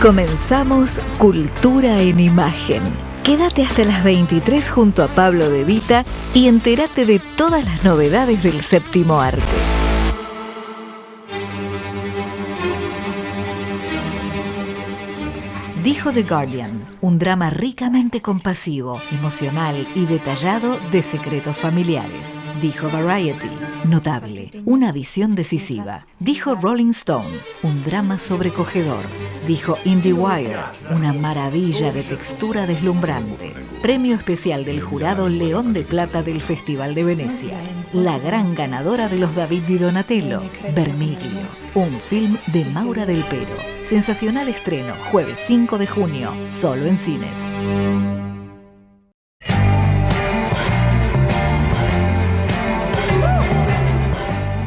Comenzamos Cultura en Imagen. Quédate hasta las 23 junto a Pablo De Vita y entérate de todas las novedades del séptimo arte. Dijo The Guardian, un drama ricamente compasivo, emocional y detallado de secretos familiares. Dijo Variety, notable, una visión decisiva. Dijo Rolling Stone, un drama sobrecogedor. Dijo IndieWire, una maravilla de textura deslumbrante. Premio especial del jurado León de Plata del Festival de Venecia. La gran ganadora de los David di Donatello, Vermiglio, un film de Maura del Pero. Sensacional estreno, jueves 5 de junio, solo en cines.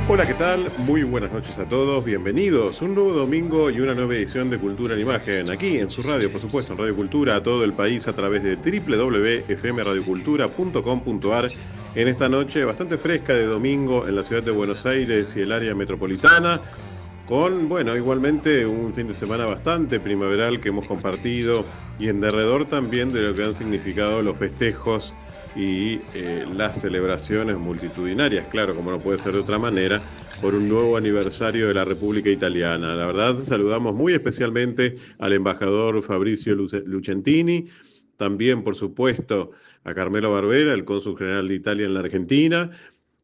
Hola, ¿qué tal? Muy buenas noches a todos, bienvenidos. Un nuevo domingo y una nueva edición de Cultura en Imagen, aquí en su radio, por supuesto, en Radio Cultura, a todo el país a través de www.fmradiocultura.com.ar. En esta noche bastante fresca de domingo en la ciudad de Buenos Aires y el área metropolitana, con, bueno, igualmente un fin de semana bastante primaveral que hemos compartido y en derredor también de lo que han significado los festejos y las celebraciones multitudinarias, claro, como no puede ser de otra manera, por un nuevo aniversario de la República Italiana. La verdad, saludamos muy especialmente al embajador Fabrizio Lucentini, también, por supuesto, a Carmelo Barbera, el cónsul general de Italia en la Argentina,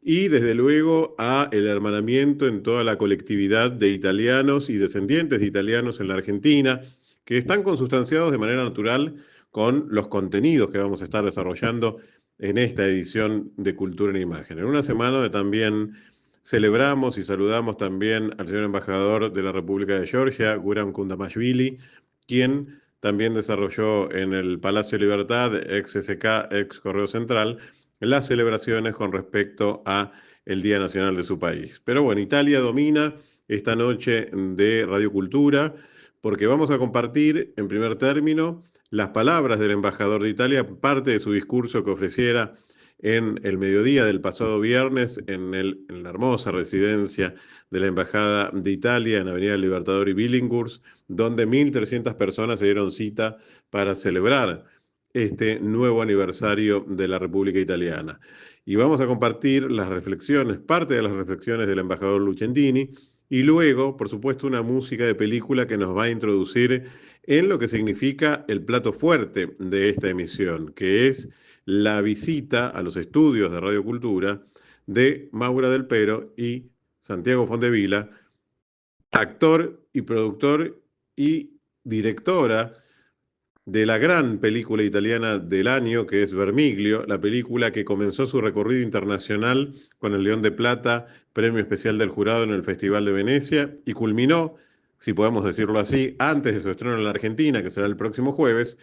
y desde luego a el hermanamiento en toda la colectividad de italianos y descendientes de italianos en la Argentina, que están consustanciados de manera natural con los contenidos que vamos a estar desarrollando en esta edición de Cultura en Imagen. En una semana donde también celebramos y saludamos también al señor embajador de la República de Georgia, Guram Kundamashvili, quien también desarrolló en el Palacio de Libertad, ex SK, ex Correo Central, las celebraciones con respecto a el Día Nacional de su país. Pero bueno, Italia domina esta noche de Radio Cultura porque vamos a compartir en primer término las palabras del embajador de Italia, parte de su discurso que ofreciera en el mediodía del pasado viernes en la hermosa residencia de la Embajada de Italia en Avenida Libertador y Billinghurst, donde 1.300 personas se dieron cita para celebrar este nuevo aniversario de la República Italiana. Y vamos a compartir las reflexiones, parte de las reflexiones del embajador Lucentini, y luego, por supuesto, una música de película que nos va a introducir en lo que significa el plato fuerte de esta emisión, que es la visita a los estudios de Radio Cultura de Maura del Pero y Santiago Fondevila, actor y productor y directora de la gran película italiana del año, que es Vermiglio, la película que comenzó su recorrido internacional con el León de Plata, premio especial del jurado en el Festival de Venecia, y culminó, si podemos decirlo así, antes de su estreno en la Argentina, que será el próximo jueves,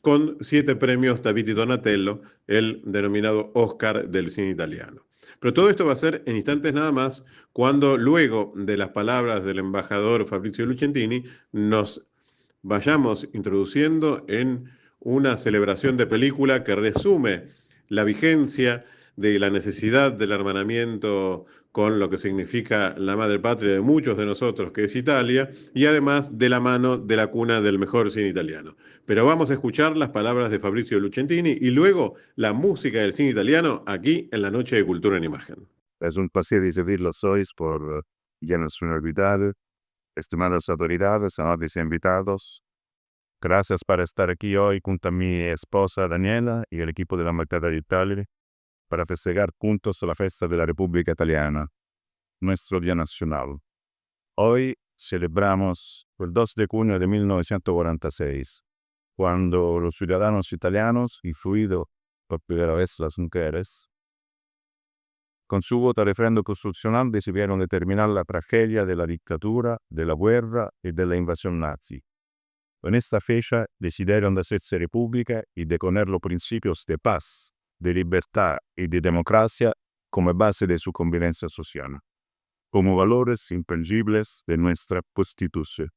con 7 premios David di Donatello, el denominado Oscar del cine italiano. Pero todo esto va a ser en instantes nada más, cuando luego de las palabras del embajador Fabrizio Lucentini nos vayamos introduciendo en una celebración de película que resume la vigencia de la necesidad del hermanamiento con lo que significa la madre patria de muchos de nosotros, que es Italia, y además de la mano de la cuna del mejor cine italiano. Pero vamos a escuchar las palabras de Fabrizio Lucentini y luego la música del cine italiano aquí en la Noche de Cultura en Imagen. Es un placer recibirlos hoy por Guillermo Vidal, estimadas autoridades, amables invitados. Gracias por estar aquí hoy junto a mi esposa Daniela y el equipo de la Embajada de Italia para festejar juntos la fiesta de la República Italiana, nuestro Día Nacional. Hoy celebramos el 2 de junio de 1946, cuando los ciudadanos italianos, influidos por primera vez las mujeres, con su voto al referéndum constitucional decidieron determinar la tragedia de la dictadura, de la guerra y de la invasión nazi. En esta fecha decidieron de hacerse república y de poner los principios de paz, de libertad y de democracia como base de su convivencia social, como valores intangibles de nuestra Constitución.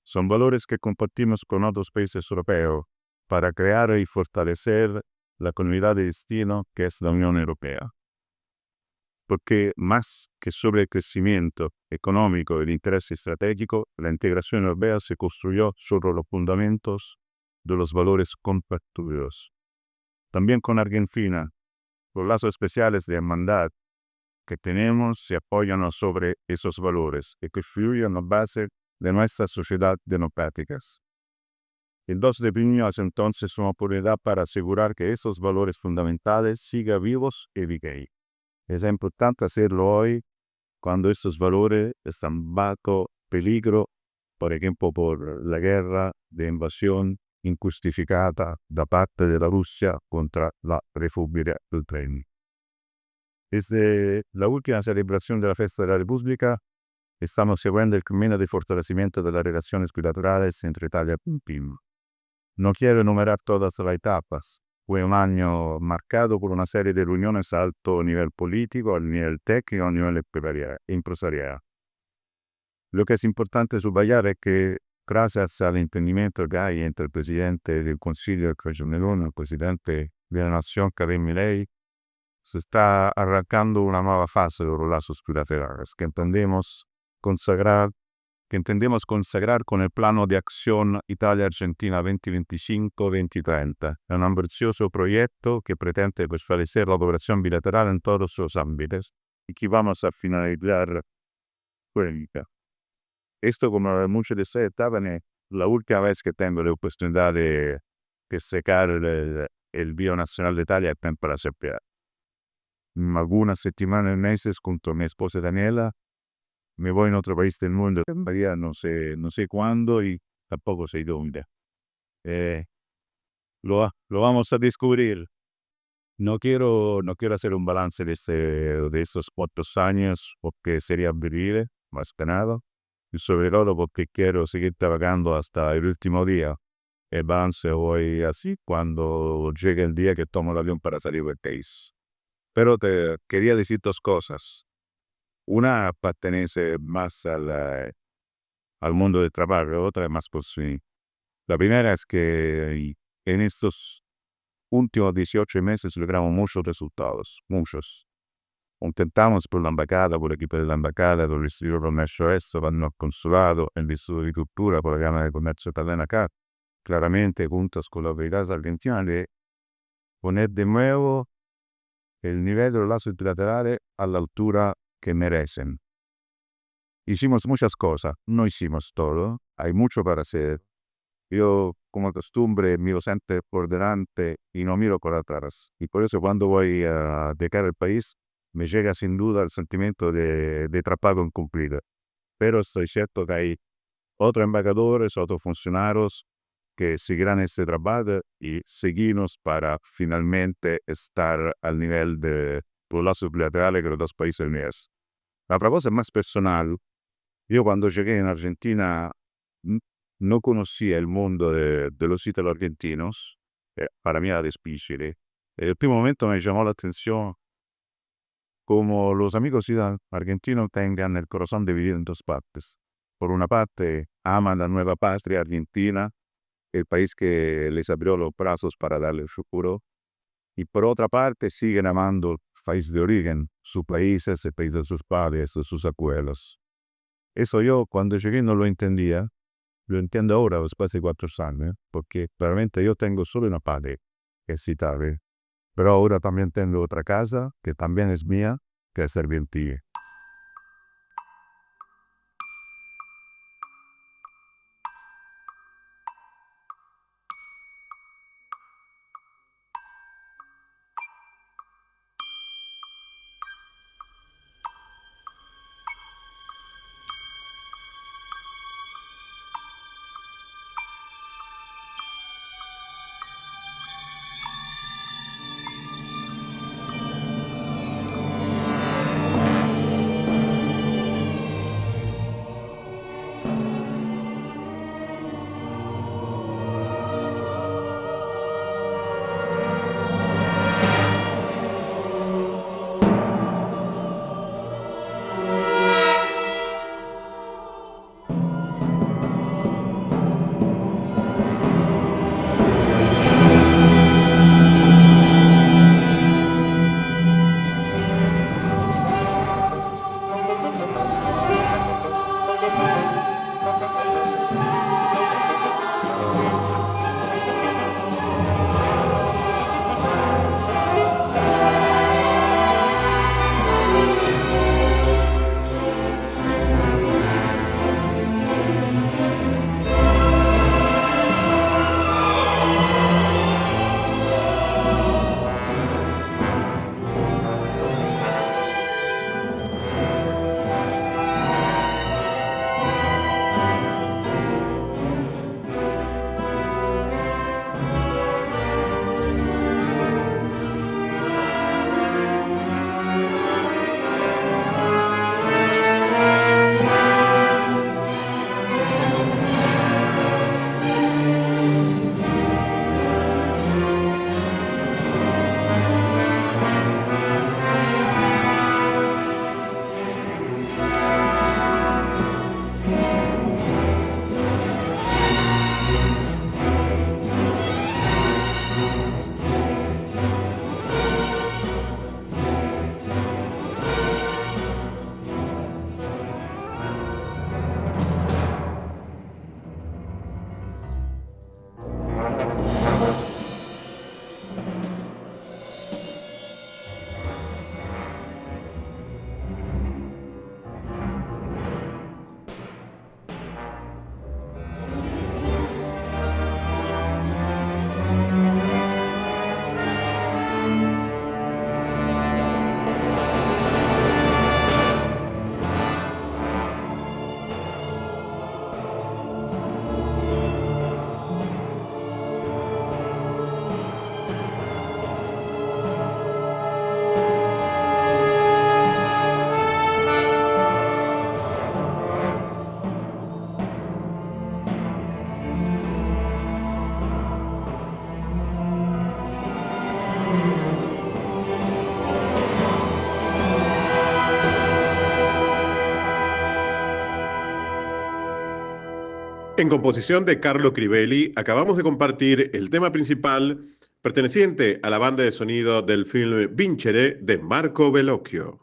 Son valores que compartimos con otros países europeos para crear y fortalecer la comunidad de destino que es la Unión Europea. porque más que sobre el crecimiento económico y el interés estratégico, la integración europea se construyó sobre los fundamentos de los valores compartidos. También con Argentina, los lazos especiales de hermandad que tenemos se apoyan sobre esos valores y que fluyen a base de nuestra sociedad democráticas. El 2 de junio es entonces una oportunidad para asegurar que esos valores fundamentales sigan vivos y vigentes. Es importante hacerlo hoy cuando estos valores están bajo peligro, por ejemplo, por la guerra de invasión injustificada da parte de la Rusia contra la República de Ucrania. Desde la última celebración de la Fiesta de la República, estamos siguiendo el camino de fortalecimiento de las relaciones bilaterales entre Italia y Argentina. No quiero enumerar todas las etapas. Fue un año marcado por una serie de reuniones a alto nivel político, a nivel técnico, a nivel empresarial. Lo que es importante subrayar es que gracias al entendimiento que hay entre el presidente del Consiglio de Giorgia Meloni y el presidente de la Nación, Javier Milei, se está arrancando una nueva fase de los lazos bilaterales que entendemos consagrar con el Plano de Acción Italia-Argentina 2025-2030. È un ambizioso proyecto que pretende fortalecer la cooperación bilateral en todos los ámbitos y que vamos a finalizar pronto. Esto, como muchos de ustedes saben, es la última vez que tengo la oportunidad de sacar el Bio Nacional de Italia para CPA. Algunas semanas, meses, junto a mi esposa Daniela, me voy en otro país del mundo, todavía no sé cuándo y tampoco sé dónde. Lo vamos a descubrir. No quiero hacer un balance de estos 4 años porque sería aburrido, más que nada. Y sobre todo porque quiero seguir trabajando hasta el último día. El balance hoy así cuando llegue el día que tomo el avión para salir del país. Pero te quería decir 2 cosas. Una pertenece más al mundo del trabajo, otra es más por sí. La primera es que en estos últimos 18 meses logramos muchos resultados, muchos. Intentamos por la embajada, por el equipo de la embajada, por el Instituto de Comercio Estero, el consulado, el Instituto de Agricultura, por la Cámara de Comercio Italiana acá, claramente juntas con las autoridades argentinas, de poner de nuevo el nivel de los lazos bilaterales a la altura que merecen. Hicimos muchas cosas, no hicimos todo, hay mucho para hacer. Yo, como costumbre, miro siempre por delante y no miro por atrás. Y por eso cuando voy a dejar el país, me llega sin duda el sentimiento de trabajo incumplido. Pero estoy cierto que hay otros embajadores, otros funcionarios que seguirán este trabajo y seguirnos para finalmente estar al nivel de los lazos bilaterales que los 2 países unidos. La otra cosa es más personal. Yo cuando llegué en Argentina no conocía el mundo de los italo-argentinos. Para mí era difícil. En el primer momento me llamó la atención como los amigos argentinos tengan el corazón dividido en 2 partes. Por una parte, aman la nueva patria argentina, el país que les abrió los brazos para darle el futuro. Y por otra parte, siguen amando el país de origen, su país es el país de sus padres, de sus abuelos. Eso yo cuando llegué no lo entendía, lo entiendo ahora después de 4 años, porque realmente yo tengo solo una patria, que es Italia. Pero ahora también tengo otra casa, que también es mía, que es Argentina. En composición de Carlo Crivelli, acabamos de compartir el tema principal perteneciente a la banda de sonido del film Vincere de Marco Bellocchio.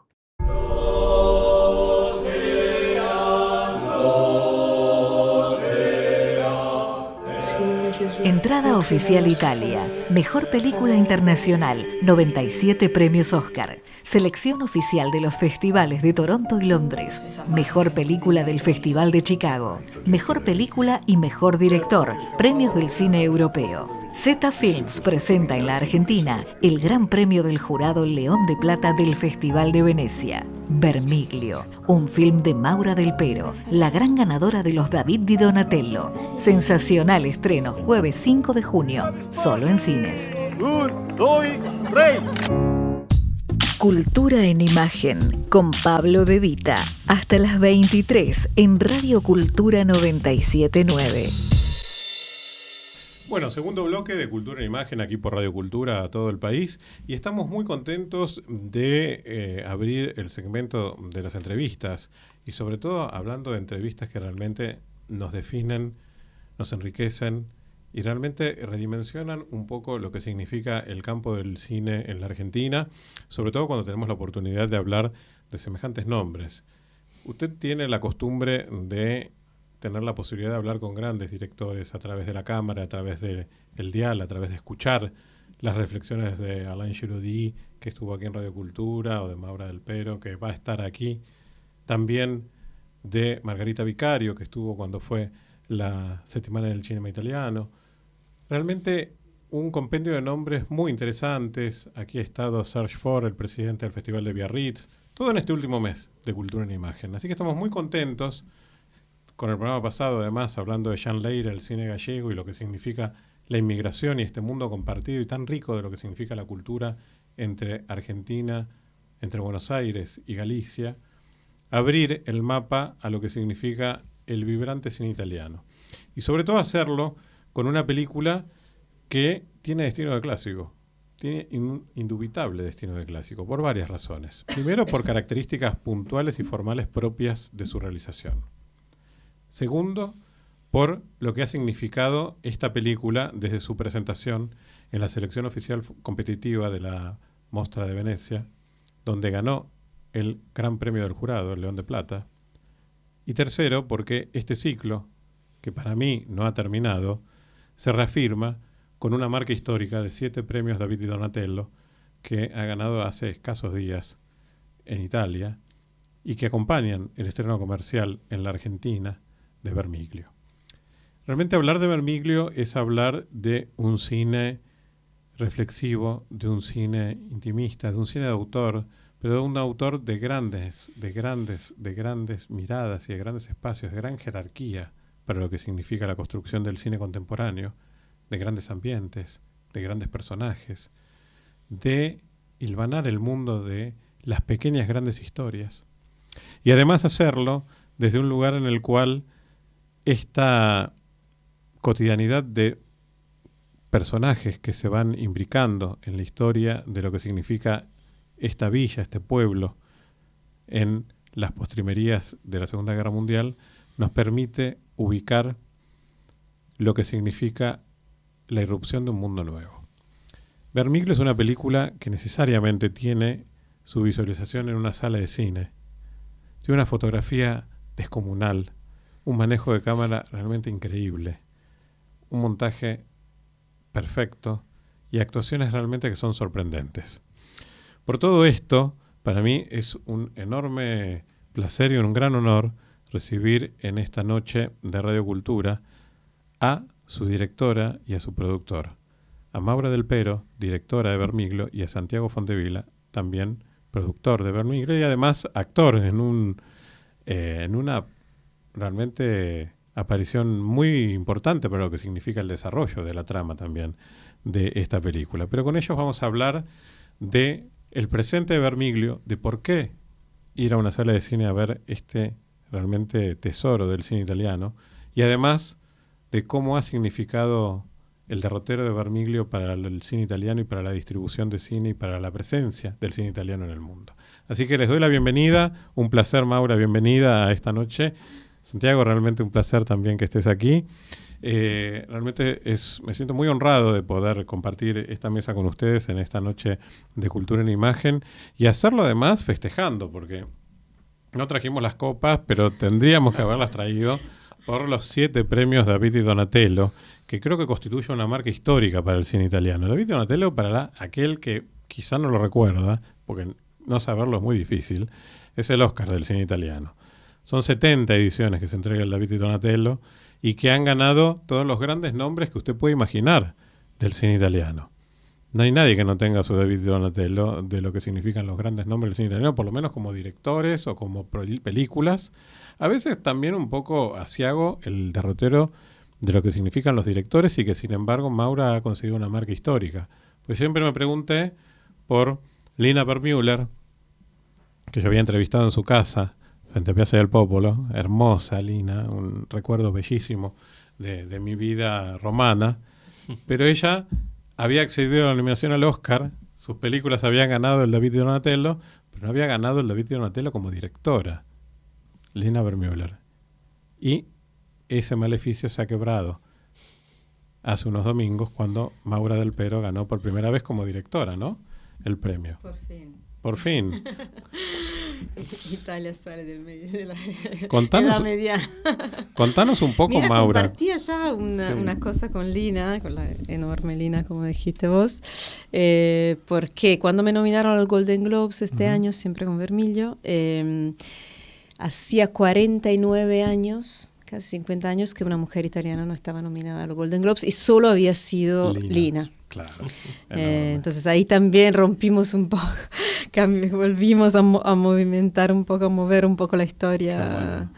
Entrada oficial Italia. Mejor película internacional. 97 premios Oscar. Selección oficial de los festivales de Toronto y Londres. Mejor película del Festival de Chicago. Mejor película y mejor director. Premios del cine europeo. Zeta Films presenta en la Argentina el Gran Premio del Jurado León de Plata del Festival de Venecia. Vermiglio, un film de Maura del Pero, la gran ganadora de los David di Donatello. Sensacional estreno jueves 5 de junio, solo en cines. 1, 2, 3. Cultura en Imagen, con Pablo De Vita, hasta las 23 en Radio Cultura 97.9. Bueno, segundo bloque de Cultura en Imagen aquí por Radio Cultura a todo el país y estamos muy contentos de abrir el segmento de las entrevistas y sobre todo hablando de entrevistas que realmente nos definen, nos enriquecen y realmente redimensionan un poco lo que significa el campo del cine en la Argentina, sobre todo cuando tenemos la oportunidad de hablar de semejantes nombres. Usted tiene la costumbre de tener la posibilidad de hablar con grandes directores a través de la cámara, a través del dial, a través de escuchar las reflexiones de Alain Giraudy, que estuvo aquí en Radio Cultura, o de Maura del Pero, que va a estar aquí. También de Margarita Vicario, que estuvo cuando fue la Settimana del Cinema Italiano. Realmente un compendio de nombres muy interesantes. Aquí ha estado Serge Faure, el presidente del Festival de Biarritz, todo en este último mes de Cultura en Imagen. Así que estamos muy contentos con el programa pasado, además, hablando de Jean Leira, el cine gallego y lo que significa la inmigración y este mundo compartido y tan rico de lo que significa la cultura entre Argentina, entre Buenos Aires y Galicia, abrir el mapa a lo que significa el vibrante cine italiano. Y sobre todo hacerlo con una película que tiene destino de clásico. Tiene un indubitable destino de clásico, por varias razones. Primero, por características puntuales y formales propias de su realización. Segundo, por lo que ha significado esta película desde su presentación en la selección oficial competitiva de la Mostra de Venecia, donde ganó el Gran Premio del Jurado, el León de Plata. Y tercero, porque este ciclo, que para mí no ha terminado, se reafirma con una marca histórica de 7 premios David di Donatello que ha ganado hace escasos días en Italia y que acompañan el estreno comercial en la Argentina de Vermiglio. Realmente hablar de Vermiglio es hablar de un cine reflexivo, de un cine intimista, de un cine de autor, pero de un autor de grandes miradas y de grandes espacios, de gran jerarquía para lo que significa la construcción del cine contemporáneo, de grandes ambientes, de grandes personajes, de hilvanar el mundo de las pequeñas grandes historias. Y además hacerlo desde un lugar en el cual esta cotidianidad de personajes que se van imbricando en la historia de lo que significa esta villa, este pueblo, en las postrimerías de la Segunda Guerra Mundial, nos permite ubicar lo que significa la irrupción de un mundo nuevo. Vermiglio es una película que necesariamente tiene su visualización en una sala de cine. Tiene una fotografía descomunal, un manejo de cámara realmente increíble, un montaje perfecto y actuaciones realmente que son sorprendentes. Por todo esto, para mí es un enorme placer y un gran honor recibir en esta noche de Radio Cultura a su directora y a su productor, a Maura del Pero, directora de Vermiglio, y a Santiago Fontevila, también productor de Vermiglio y además actor en una realmente aparición muy importante para lo que significa el desarrollo de la trama también de esta película. Pero con ellos vamos a hablar de el presente de Vermiglio, de por qué ir a una sala de cine a ver este realmente tesoro del cine italiano y además de cómo ha significado el derrotero de Vermiglio para el cine italiano y para la distribución de cine y para la presencia del cine italiano en el mundo. Así que les doy la bienvenida, un placer, Maura, bienvenida a esta noche Santiago, realmente un placer también que estés aquí. Realmente me siento muy honrado de poder compartir esta mesa con ustedes en esta noche de Cultura en Imagen y hacerlo además festejando, porque no trajimos las copas, pero tendríamos que haberlas traído por los 7 premios David y Donatello, que creo que constituye una marca histórica para el cine italiano. David y Donatello, para aquel que quizá no lo recuerda, porque no saberlo es muy difícil, es el Oscar del cine italiano. Son 70 ediciones que se entrega el David y Donatello y que han ganado todos los grandes nombres que usted puede imaginar del cine italiano. No hay nadie que no tenga su David y Donatello de lo que significan los grandes nombres del cine italiano, por lo menos como directores o como películas. A veces también un poco asiago el derrotero de lo que significan los directores y que sin embargo Maura ha conseguido una marca histórica. Pues siempre me pregunté por Lina Wertmüller, que yo había entrevistado en su casa frente a Piazza del Popolo, hermosa Lina, un recuerdo bellísimo de mi vida romana, pero ella había accedido a la nominación al Oscar, sus películas habían ganado el David y Donatello, pero no había ganado el David y Donatello como directora, Lina Wertmüller. Y ese maleficio se ha quebrado hace unos domingos cuando Maura del Pero ganó por primera vez como directora, ¿no? El premio. Por fin. Por fin. Italia sale del medio de la Contanos, edad media. Contanos un poco, Mira, Maura. compartía ya una cosa con Lina, con la enorme Lina, como dijiste vos, porque cuando me nominaron a los Golden Globes este año, siempre con Vermiglio, hacía 49 años, casi 50 años, que una mujer italiana no estaba nominada a los Golden Globes y solo había sido Lina. Claro. Entonces ahí también rompimos un poco, volvimos a movimentar un poco, a mover un poco la historia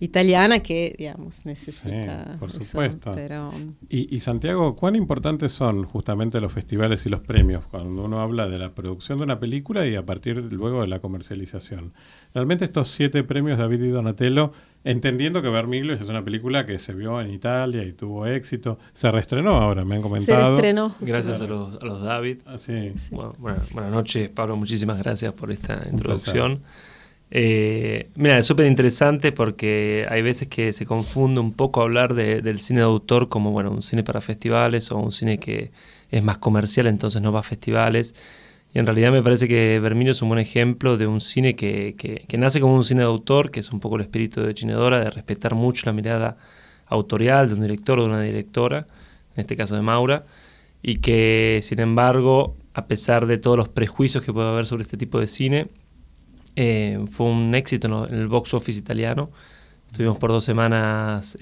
italiana que, digamos, necesita. Sí, por eso, supuesto. Pero... Y Santiago, ¿cuán importantes son justamente los festivales y los premios cuando uno habla de la producción de una película y a partir luego de la comercialización? Realmente estos 7 premios David y Donatello, entendiendo que Vermiglio es una película que se vio en Italia y tuvo éxito, se reestrenó ahora, me han comentado. Se reestrenó. Gracias a los David. Sí. Buenas noches, Pablo, muchísimas gracias por esta introducción. Mira, es súper interesante porque hay veces que se confunde un poco hablar del cine de autor como un cine para festivales o un cine que es más comercial, entonces no va a festivales. Y en realidad me parece que Vermiglio es un buen ejemplo de un cine que nace como un cine de autor, que es un poco el espíritu de Cinedora, de respetar mucho la mirada autorial de un director o de una directora, en este caso de Maura, y que sin embargo, a pesar de todos los prejuicios que puede haber sobre este tipo de cine, fue un éxito en el box office italiano. Estuvimos por 2 semanas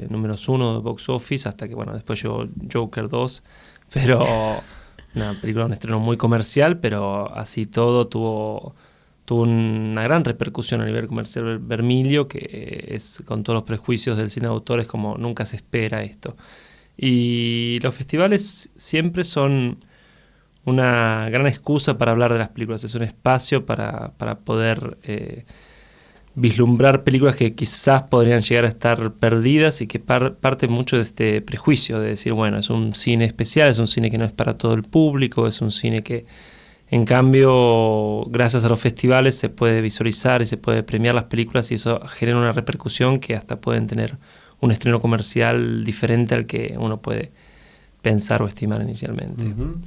números 1 de box office, hasta que después llegó Joker 2, pero una película, un estreno muy comercial, pero así todo tuvo una gran repercusión a nivel comercial Vermiglio, que es con todos los prejuicios del cine de autor, es como nunca se espera esto. Y los festivales siempre son una gran excusa para hablar de las películas, es un espacio para poder vislumbrar películas que quizás podrían llegar a estar perdidas y que parte mucho de este prejuicio de decir, es un cine especial, es un cine que no es para todo el público, es un cine que en cambio gracias a los festivales se puede visualizar y se puede premiar las películas y eso genera una repercusión que hasta pueden tener un estreno comercial diferente al que uno puede pensar o estimar inicialmente. Uh-huh.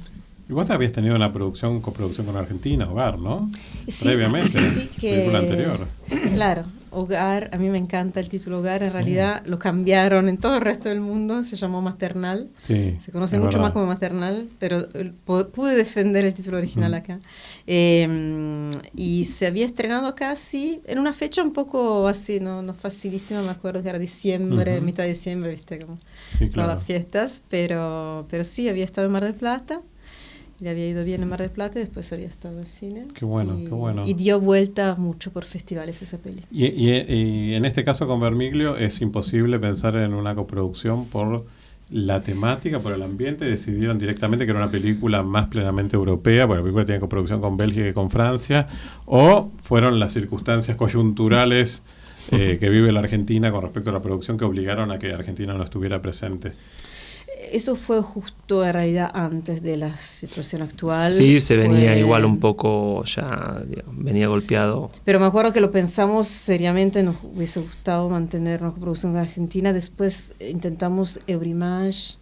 Y vos habías tenido una coproducción con Argentina, Hogar, ¿no? Sí, previamente, sí, película anterior. Claro, Hogar, a mí me encanta el título Hogar, en realidad lo cambiaron en todo el resto del mundo, se llamó Maternal, se conoce mucho más como Maternal, pero pude defender el título original acá. Y se había estrenado acá, sí, en una fecha un poco así, no facilísima, me acuerdo que era diciembre, mitad de diciembre, viste, como todas las fiestas, pero sí, había estado en Mar del Plata. Le había ido bien en Mar del Plata y después había estado en cine. Qué bueno. Y dio vuelta mucho por festivales esa peli. Y en este caso con Vermiglio es imposible pensar en una coproducción por la temática, por el ambiente. Decidieron directamente que era una película más plenamente europea, porque la película tiene coproducción con Bélgica y con Francia, o fueron las circunstancias coyunturales que vive la Argentina con respecto a la producción que obligaron a que Argentina no estuviera presente. eso fue justo en realidad antes de la situación actual. Sí, se venía igual un poco ya, digamos, venía golpeado. Pero me acuerdo que lo pensamos seriamente, nos hubiese gustado mantener una coproducción en Argentina. Después intentamos Eurimage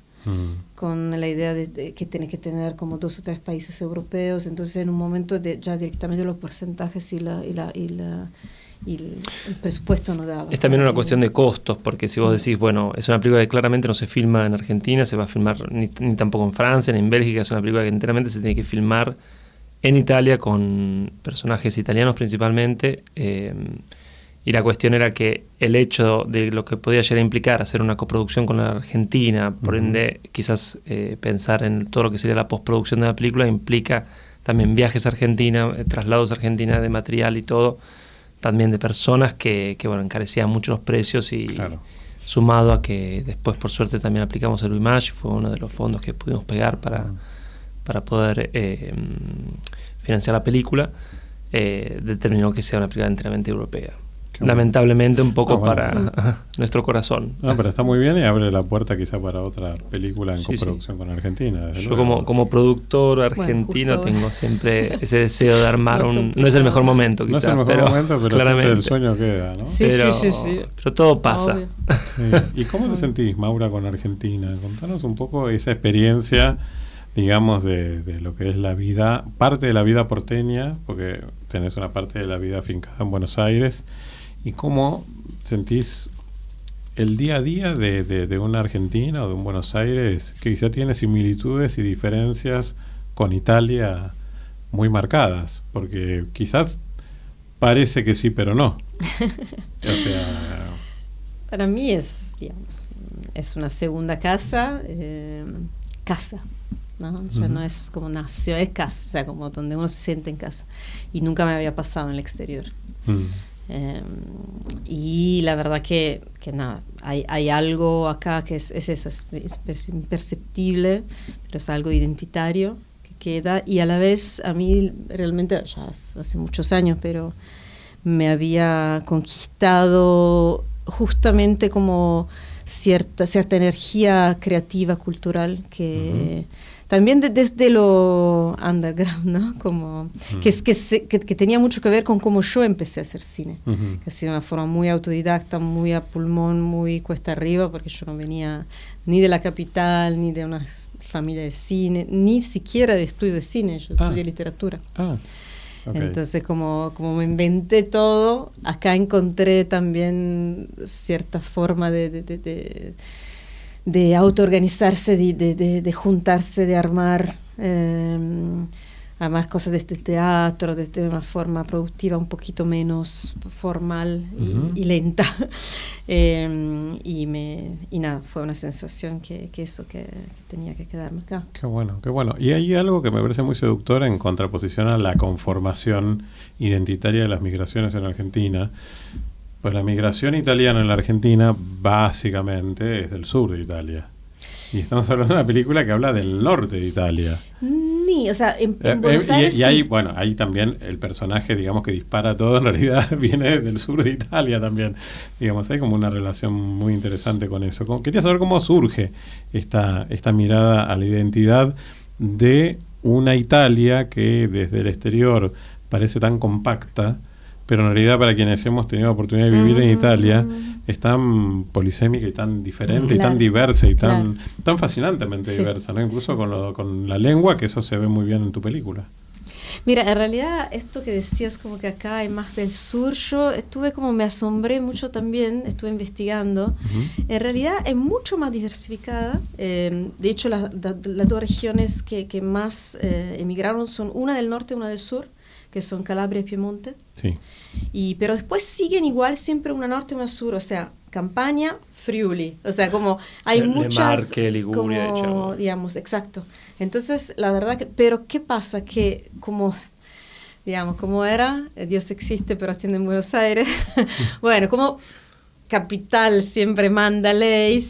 con la idea de que tiene que tener como 2 o 3 países europeos. Entonces en un momento ya directamente los porcentajes y el presupuesto no daba. Es también una cuestión de costos, porque si vos decís, bueno, es una película que claramente no se filma en Argentina, se va a filmar ni tampoco en Francia, ni en Bélgica, es una película que enteramente se tiene que filmar en Italia con personajes italianos principalmente, y la cuestión era que el hecho de lo que podía llegar a implicar hacer una coproducción con la Argentina, por ende quizás pensar en todo lo que sería la postproducción de la película, implica también viajes a Argentina, traslados a Argentina de material y todo, también de personas que bueno, encarecían mucho los precios y sumado a que después por suerte también aplicamos el Image, fue uno de los fondos que pudimos pegar para poder financiar la película, determinó que sea una película enteramente europea. Lamentablemente un poco para nuestro corazón. No, pero está muy bien y abre la puerta quizá para otra película en coproducción con Argentina. Yo como productor argentino tengo siempre ese deseo de armar no es el mejor momento quizás, no es el mejor momento, pero claramente el sueño queda, ¿no? Sí. Pero todo pasa. Sí. ¿Y cómo te sentís, Maura, con Argentina? Contanos un poco esa experiencia, digamos, de lo que es la vida, parte de la vida porteña, porque tenés una parte de la vida afincada en Buenos Aires. ¿Y cómo sentís el día a día de una Argentina o de un Buenos Aires que quizá tiene similitudes y diferencias con Italia muy marcadas? Porque quizás parece que sí, pero no. O sea... Para mí es una segunda casa, ¿no? Ya no es como nació, es casa, o sea, como donde uno se siente en casa. Y nunca me había pasado en el exterior. Y la verdad que nada, hay algo acá que es eso, es imperceptible, pero es algo identitario que queda, y a la vez a mí realmente ya hace muchos años, pero me había conquistado justamente como cierta energía creativa, cultural, que también desde lo underground, ¿no? Como que tenía mucho que ver con cómo yo empecé a hacer cine, que ha sido de una forma muy autodidacta, muy a pulmón, muy cuesta arriba, porque yo no venía ni de la capital, ni de una familia de cine, ni siquiera de estudio de cine, yo estudié literatura. Okay. Entonces como me inventé todo, acá encontré también cierta forma de autoorganizarse, de juntarse, de armar cosas de este teatro, de una forma productiva un poquito menos formal y lenta. Y nada, fue una sensación que tenía que quedarme acá. Qué bueno. Y hay algo que me parece muy seductor en contraposición a la conformación identitaria de las migraciones en Argentina. Pues la migración italiana en la Argentina básicamente es del sur de Italia. Y estamos hablando de una película que habla del norte de Italia. O sea, en Buenos Aires y ahí, bueno, ahí también el personaje, digamos, que dispara todo, en realidad viene del sur de Italia también. Digamos, hay como una relación muy interesante con eso. Quería saber cómo surge esta mirada a la identidad de una Italia que desde el exterior parece tan compacta, pero en realidad para quienes hemos tenido la oportunidad de vivir en Italia es tan polisémica y tan diferente y tan diversa y tan fascinantemente diversa, ¿no? Incluso con la lengua, que eso se ve muy bien en tu película. Mira, en realidad esto que decías como que acá hay más del sur, yo me asombré mucho también, estuve investigando. En realidad es mucho más diversificada. De hecho, las 2 regiones que más emigraron son una del norte y una del sur, que son Calabria y Piemonte. Sí. Pero después siguen igual siempre una norte y una sur, o sea, Campania, Friuli, o sea, como hay muchas... Marche, Liguria, como, digamos, exacto. Entonces, la verdad pero ¿qué pasa? Que como era, Dios existe pero atiende en Buenos Aires, bueno, como capital siempre manda ley,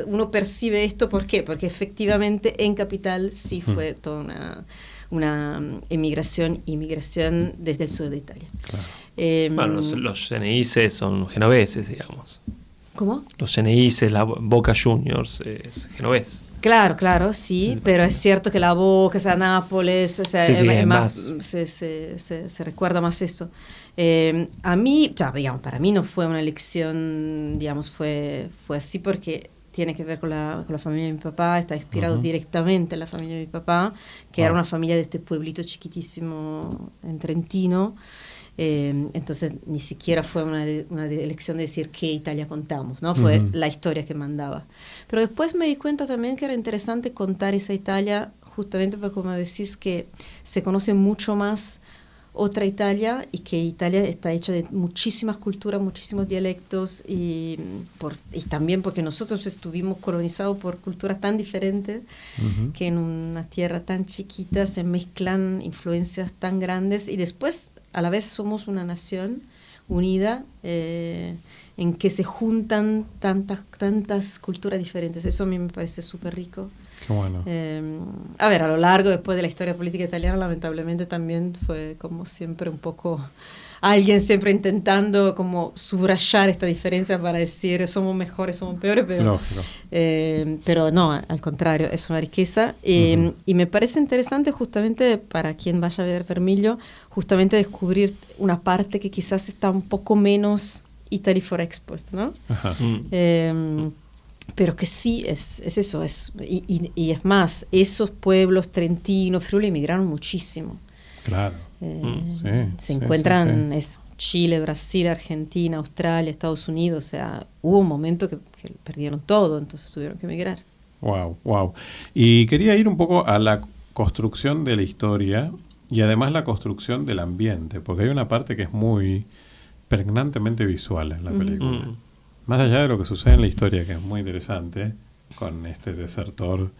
uno percibe esto, ¿por qué? Porque efectivamente en capital sí fue toda una inmigración desde el sur de Italia. Claro. Los Ceneices son genoveses, digamos. ¿Cómo? Los Ceneices, la Boca Juniors es genovés. Claro, sí, pero es cierto que la boca, o sea, Nápoles, o sea, Sí, se recuerda más esto. A mí, ya, digamos, para mí no fue una elección, digamos, fue así porque tiene que ver con la familia de mi papá, está inspirado directamente en la familia de mi papá, que era una familia de este pueblito chiquitísimo en Trentino. Entonces ni siquiera fue una elección de decir qué Italia contamos, ¿no? Fue la historia que mandaba. Pero después me di cuenta también que era interesante contar esa Italia, justamente porque, como decís, que se conoce mucho más otra Italia, y que Italia está hecha de muchísimas culturas, muchísimos dialectos, y también porque nosotros estuvimos colonizados por culturas tan diferentes, que en una tierra tan chiquita se mezclan influencias tan grandes, y después a la vez somos una nación unida, en que se juntan tantas culturas diferentes. Eso a mí me parece súper rico. Qué bueno. A ver, a lo largo, después de la historia política italiana, lamentablemente también fue como siempre un poco alguien siempre intentando como subrayar esta diferencia para decir somos mejores, somos peores, pero no, al contrario, es una riqueza. Y me parece interesante justamente para quien vaya a ver Vermiglio, justamente descubrir una parte que quizás está un poco menos Italy for Export, ¿no? Ajá. Pero que sí es eso, y es más, esos pueblos, Trentino, Friuli, emigraron muchísimo. Claro. Se encuentran Chile, Brasil, Argentina, Australia, Estados Unidos, o sea, hubo un momento que perdieron todo, entonces tuvieron que emigrar. Wow. Y quería ir un poco a la construcción de la historia y además la construcción del ambiente, porque hay una parte que es muy pregnantemente visual en la película. Más allá de lo que sucede en la historia, que es muy interesante, con este desertor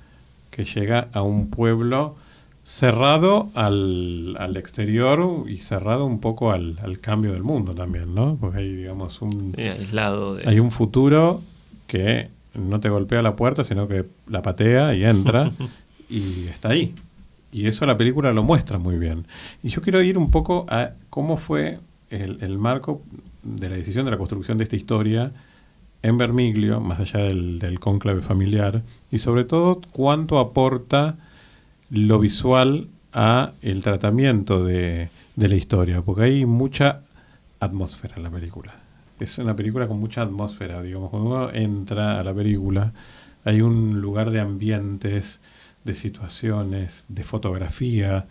que llega a un pueblo cerrado al exterior y cerrado un poco al cambio del mundo también, ¿no? Porque hay, digamos, hay un futuro que no te golpea la puerta, sino que la patea y entra y está ahí. Y eso la película lo muestra muy bien. Y yo quiero ir un poco a cómo fue el marco de la decisión de la construcción de esta historia en Vermiglio, más allá del cónclave familiar, y sobre todo cuánto aporta lo visual a el tratamiento de la historia, porque hay mucha atmósfera en la película. Es una película con mucha atmósfera, digamos. Cuando uno entra a la película, hay un lugar de ambientes, de situaciones, de fotografía,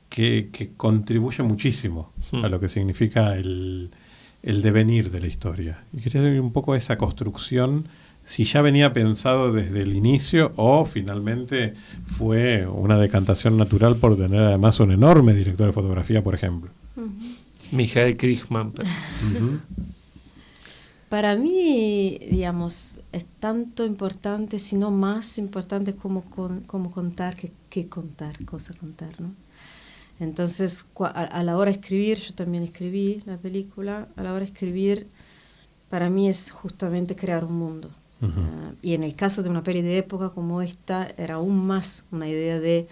que contribuye muchísimo a lo que significa el devenir de la historia. Y quería ver un poco esa construcción, si ya venía pensado desde el inicio o finalmente fue una decantación natural por tener además un enorme director de fotografía, por ejemplo. Michael Kriegman. Para mí, digamos, es tanto importante, si no más importante, como contar que contar, cosa contar, ¿no? Entonces, a la hora de escribir, yo también escribí la película, a la hora de escribir, para mí es justamente crear un mundo. Y en el caso de una peli de época como esta, era aún más una idea de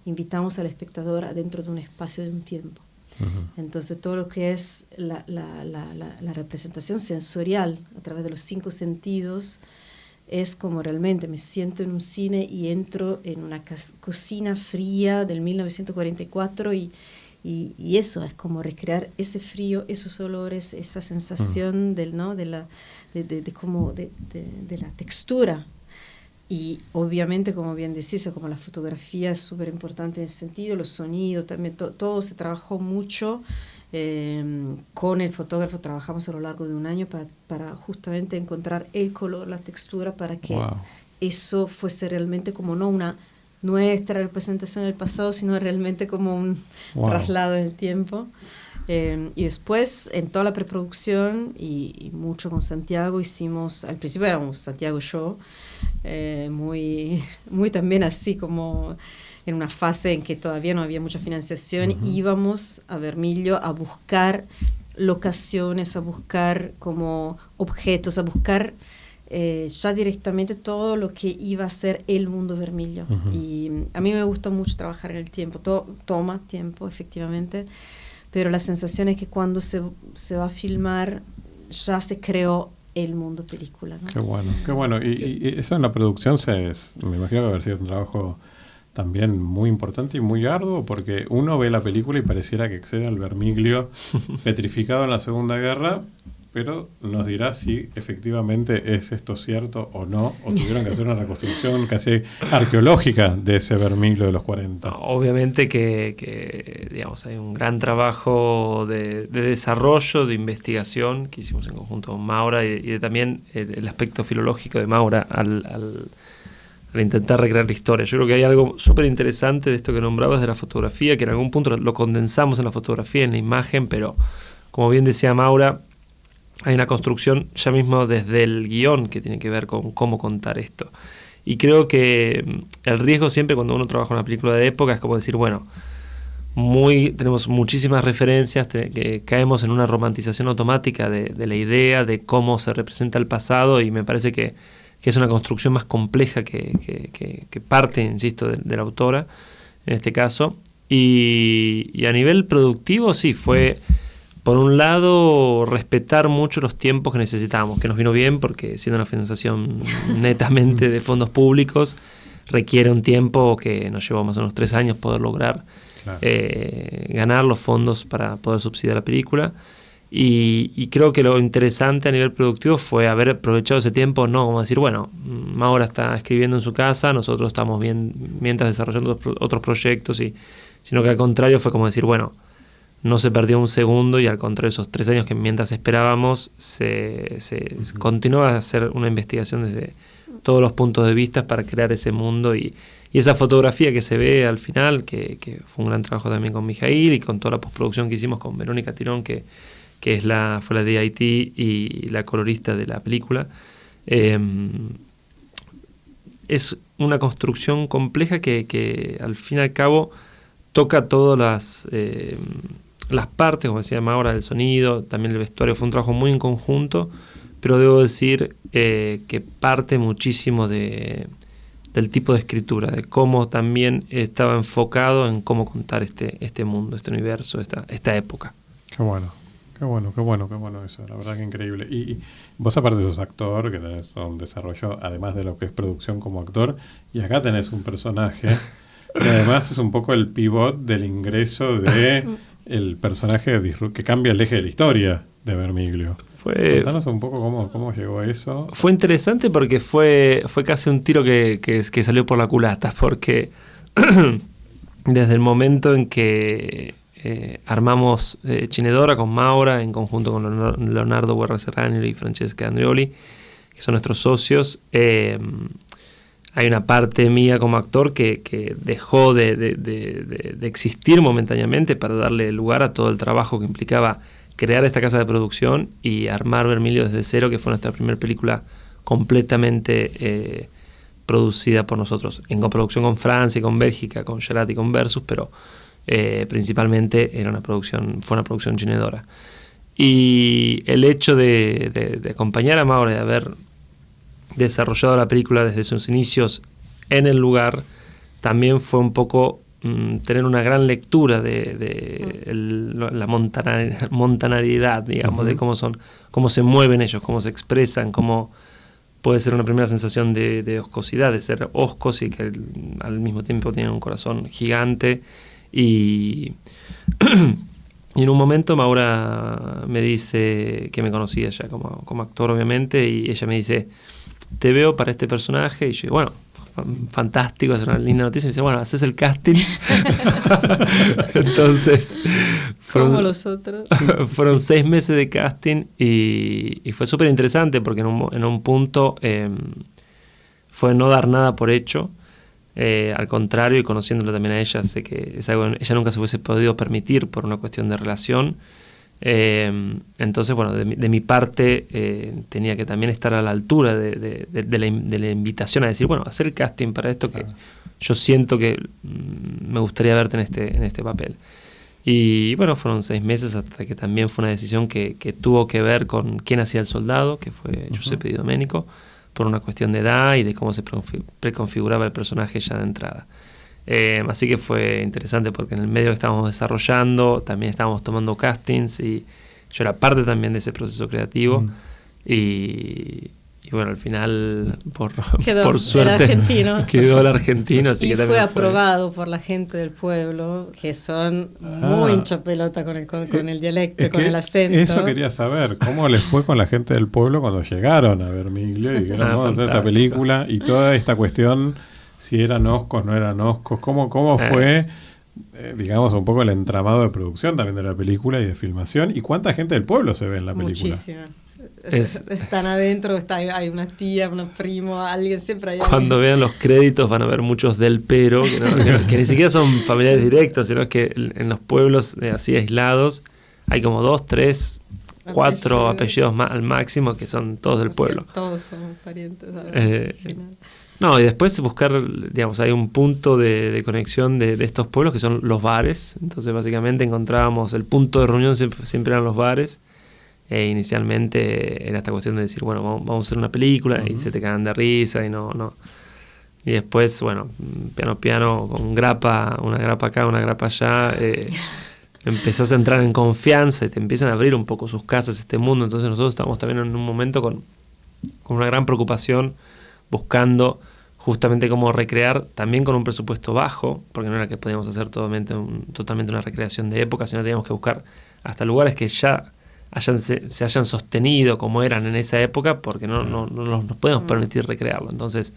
invitamos al espectador adentro de un espacio de un tiempo. Entonces, todo lo que es la representación sensorial a través de los 5 sentidos es como realmente me siento en un cine y entro en una cocina fría del 1944 y eso es como recrear ese frío, esos olores, esa sensación de la textura. Y obviamente, como bien decís, como la fotografía es súper importante en ese sentido, los sonidos también, todo se trabajó mucho. Con el fotógrafo trabajamos a lo largo de un año para justamente encontrar el color, la textura, para que eso fuese realmente como no una nuestra representación del pasado, sino realmente como un traslado en el tiempo. Y después, en toda la preproducción y mucho con Santiago, hicimos, al principio éramos Santiago y yo, muy también así como en una fase en que todavía no había mucha financiación, íbamos a Vermiglio a buscar locaciones, a buscar como objetos, a buscar ya directamente todo lo que iba a ser el mundo Vermiglio. Y a mí me gusta mucho trabajar en el tiempo, toma tiempo, efectivamente, pero la sensación es que cuando se va a filmar ya se creó el mundo película, ¿no? Qué bueno, qué bueno. Y eso en la producción me imagino que haber sido un trabajo también muy importante y muy arduo, porque uno ve la película y pareciera que excede al Vermiglio petrificado en la Segunda Guerra, pero nos dirá si efectivamente es esto cierto o no, o tuvieron que hacer una reconstrucción casi arqueológica de ese Vermiglio de los 40. Obviamente que digamos, hay un gran trabajo de desarrollo, de investigación que hicimos en conjunto con Maura y de también el aspecto filológico de Maura al intentar recrear la historia. Yo creo que hay algo súper interesante de esto que nombrabas de la fotografía, que en algún punto lo condensamos en la fotografía, en la imagen, pero como bien decía Maura, hay una construcción ya mismo desde el guión que tiene que ver con cómo contar esto. Y creo que el riesgo siempre cuando uno trabaja en una película de época es como decir, bueno, tenemos muchísimas referencias, que caemos en una romantización automática de la idea, de cómo se representa el pasado, y me parece que es una construcción más compleja que parte, insisto, de la autora, en este caso. Y a nivel productivo, sí, fue... Por un lado, respetar mucho los tiempos que necesitábamos, que nos vino bien porque siendo una financiación netamente de fondos públicos, requiere un tiempo que nos llevó más o menos 3 años poder lograr ganar los fondos para poder subsidiar la película. Y creo que lo interesante a nivel productivo fue haber aprovechado ese tiempo, no como decir, bueno, Maura está escribiendo en su casa, nosotros estamos bien mientras desarrollando otros proyectos, sino que al contrario fue como decir, bueno, no se perdió un segundo y al contrario esos 3 años que mientras esperábamos se continuaba a hacer una investigación desde todos los puntos de vista para crear ese mundo y esa fotografía que se ve al final, que fue un gran trabajo también con Mijail y con toda la postproducción que hicimos con Verónica Tirón, que fue la DIT y la colorista de la película. Es una construcción compleja que al fin y al cabo toca todas las partes, como decía Maura, del sonido, también el vestuario. Fue un trabajo muy en conjunto, pero debo decir que parte muchísimo del tipo de escritura, de cómo también estaba enfocado en cómo contar este mundo, este universo, esta época. Qué bueno eso, la verdad que increíble. Y vos aparte sos actor, que tenés un desarrollo, además de lo que es producción como actor, y acá tenés un personaje que además es un poco el pivot del ingreso de el personaje que cambia el eje de la historia de Vermiglio. Contanos un poco cómo llegó a eso. Fue interesante porque fue casi un tiro que salió por la culata, porque desde el momento en que armamos Cinedora con Maura, en conjunto con Leonardo Guerra Serrano y Francesca Andreoli, que son nuestros socios, hay una parte mía como actor que dejó de existir momentáneamente para darle lugar a todo el trabajo que implicaba crear esta casa de producción y armar Vermiglio desde cero, que fue nuestra primera película completamente producida por nosotros, en coproducción con Francia, con Bélgica, con Gerard y con Versus, pero principalmente fue una producción Cinedora. Y el hecho de acompañar a Maura, de haber desarrollado la película desde sus inicios en el lugar, también fue un poco tener una gran lectura de la montanariedad, digamos, de cómo se mueven ellos, cómo se expresan, cómo puede ser una primera sensación de oscosidad, de ser oscos y que al mismo tiempo tienen un corazón gigante. Y en un momento Maura me dice que me conocía ya como actor, obviamente, y ella me dice, te veo para este personaje, y yo digo, bueno, fantástico, es una linda noticia. Me dice, bueno, haces el casting. Entonces como los otros. Fueron 6 meses de casting y fue súper interesante porque en un punto fue no dar nada por hecho. Al contrario, y conociéndola también a ella, sé que es algo que ella nunca se hubiese podido permitir por una cuestión de relación. Entonces, bueno, de mi parte tenía que también estar a la altura de la invitación a decir, bueno, hacer el casting para esto que yo siento que me gustaría verte en este papel. Y bueno, fueron 6 meses hasta que también fue una decisión que tuvo que ver con quién hacía el soldado, que fue Giuseppe Di Domenico, por una cuestión de edad y de cómo se preconfiguraba el personaje ya de entrada. Así que fue interesante porque en el medio que estábamos desarrollando también estábamos tomando castings y yo era parte también de ese proceso creativo. Y bueno, al final, por quedó suerte, el argentino. quedó el argentino. Así y que fue también aprobado por la gente del pueblo, que son muy hinchapelota con el dialecto, con el acento. Eso quería saber, ¿cómo les fue con la gente del pueblo cuando llegaron a ver Miglio y dijeron, vamos a hacer esta película? Y toda esta cuestión, si eran oscos, no eran oscos, ¿cómo fue, digamos, un poco el entramado de producción también de la película y de filmación? ¿Y cuánta gente del pueblo se ve en la película? Muchísima. Están adentro, hay una tía, un primo, alguien siempre hay. Cuando alguien. vean los créditos van a ver muchos del pero, que ni siquiera son familiares directos, sino es que en los pueblos así aislados hay como 2, 3, 4 apellidos al máximo que son todos del pueblo. Todos somos parientes. No, y después buscar, digamos, hay un punto de conexión de estos pueblos que son los bares. Entonces básicamente encontrábamos el punto de reunión, siempre eran los bares. Inicialmente era esta cuestión de decir, bueno, vamos a hacer una película, y se te cagan de risa y no. Y después, bueno, piano, con una grapa acá, una grapa allá, empezás a entrar en confianza y te empiezan a abrir un poco sus casas, este mundo. Entonces nosotros estamos también en un momento con una gran preocupación, buscando justamente cómo recrear, también con un presupuesto bajo, porque no era que podíamos hacer totalmente una recreación de época, sino teníamos que buscar hasta lugares que ya se hayan sostenido como eran en esa época, porque no nos podemos permitir recrearlo. Entonces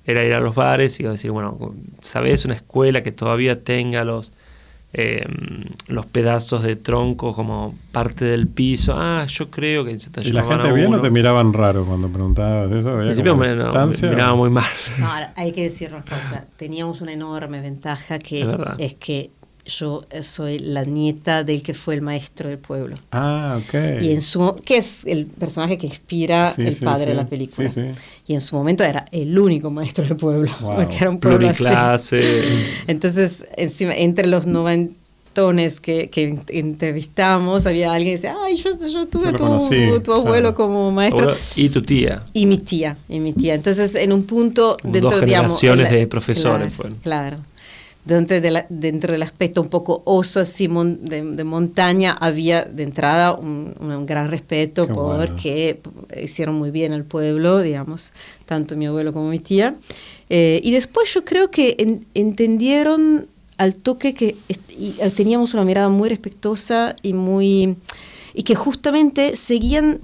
era ir a los bares y decir, bueno, ¿sabés una escuela que todavía tenga los pedazos de tronco como parte del piso? Yo creo que se te ¿Y la gente bien o te miraban raro cuando preguntabas eso? Al principio me miraba muy mal. No, ahora, hay que decir una cosa, teníamos una enorme ventaja que es que yo soy la nieta del que fue el maestro del pueblo. Ok. Y que es el personaje que inspira el padre de la película. Sí. Y en su momento era el único maestro del pueblo. Wow. Porque era un pueblo pluriclase. Así. Entonces, encima, entre los noventones que entrevistamos, había alguien que decía, yo tuve tu abuelo como maestro. Y tu tía. Y mi tía. Entonces, en un punto, dentro, 2 generaciones de profesores fueron. Claro. Dentro del aspecto un poco oso así de montaña, había de entrada un gran respeto porque hicieron muy bien al pueblo, digamos, tanto mi abuelo como mi tía. Y después yo creo que entendieron al toque que teníamos una mirada muy respetuosa y que justamente seguían